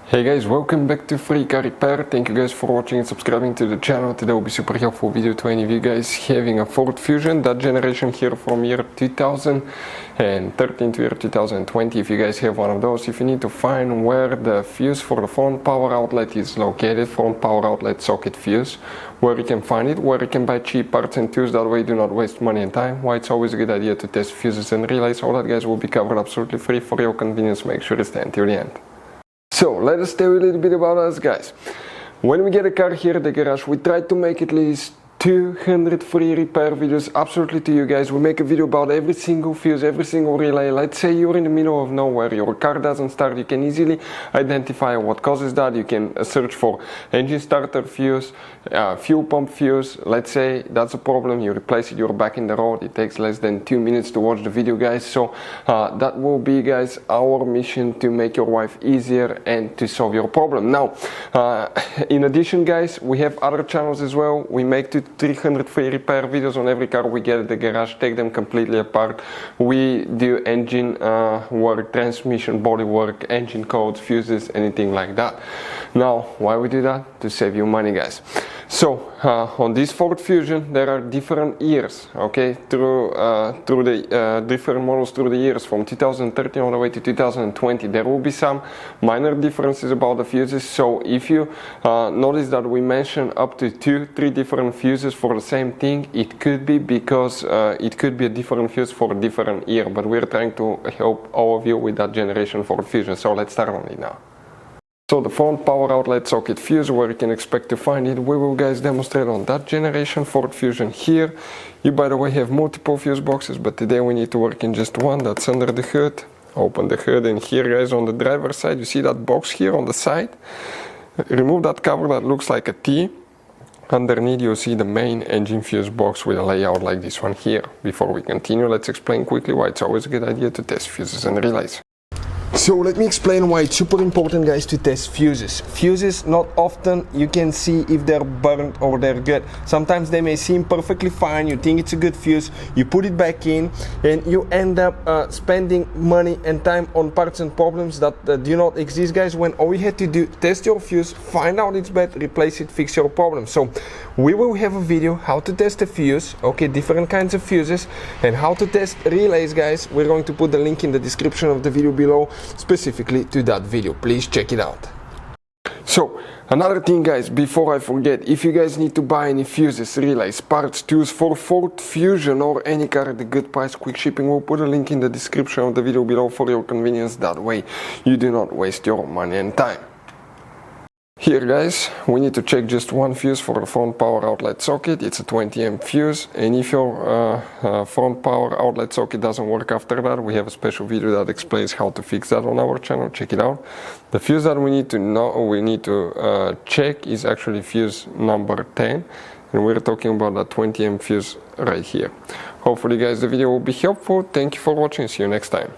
Hey guys, welcome back to Free Car Repair. Thank you guys for watching and subscribing to the channel. Today will be super helpful video to any of you guys having a Ford Fusion, that generation here from year 2013 to year 2020. If you guys have one of those, if you need to find where the fuse for the front power outlet is located, front power outlet socket fuse, where you can find it, where you can buy cheap parts and tools, that way do not waste money and time. Why it's always a good idea to test fuses and relays. All that guys will be covered absolutely free for your convenience. Make sure to stay until the end. So let us tell you a little bit about us guys. When we get a car here at the garage, we try to make at least 200 free repair videos absolutely to you guys. We make a video about every single fuse, every single relay. Let's say you're in the middle of nowhere, your car doesn't start, you can easily identify what causes that. You can search for engine starter fuse, fuel pump fuse. Let's say that's a problem, you replace it, you're back in the road. It takes less than 2 minutes to watch the video guys. So that will be guys our mission, to make your life easier and to solve your problem. Now in addition guys, we have other channels as well. We make 300 free repair videos on every car we get at the garage, take them completely apart. We do engine work, transmission, body work, engine codes, fuses, anything like that. Now why we do that? To save you money guys. So on this Ford Fusion there are different years, okay, through the different models through the years from 2013 all the way to 2020. There will be some minor differences about the fuses. So if you notice that we mention up to 2-3 different fuses for the same thing, it could be because it could be a different fuse for a different year, but we're trying to help all of you with that generation Ford Fusion. So let's start on it now. So the front power outlet socket fuse, where you can expect to find it, we will guys demonstrate on that generation Ford Fusion here. You by the way have multiple fuse boxes, but today we need to work in just one. That's under the hood. Open the hood, and here guys on the driver's side you see that box here on the side. Remove that cover that looks like a T. Underneath you'll see the main engine fuse box with a layout like this one here. Before we continue, let's explain quickly why it's always a good idea to test fuses and relays. So let me explain why it's super important guys to test fuses. Fuses, not often you can see if they're burnt or they're good. Sometimes they may seem perfectly fine, you think it's a good fuse, you put it back in and you end up spending money and time on parts and problems that do not exist guys, when all you had to do, test your fuse, find out it's bad, replace it, fix your problem. So we will have a video how to test a fuse, okay, different kinds of fuses, and how to test relays guys. We're going to put the link in the description of the video below specifically to that video. Please check it out. So another thing guys, before I forget, if you guys need to buy any fuses, relays, parts, tools for Ford Fusion or any car at a good price, quick shipping, we'll put a link in the description of the video below for your convenience. That way you do not waste your money and time. Here guys, we need to check just one fuse for the front power outlet socket. It's a 20 amp fuse, and if your front power outlet socket doesn't work after that, we have a special video that explains how to fix that on our channel. Check it out. The fuse that we need to check is actually fuse number 10, and we're talking about that 20 amp fuse right here. Hopefully guys the video will be helpful. Thank you for watching. See you next time.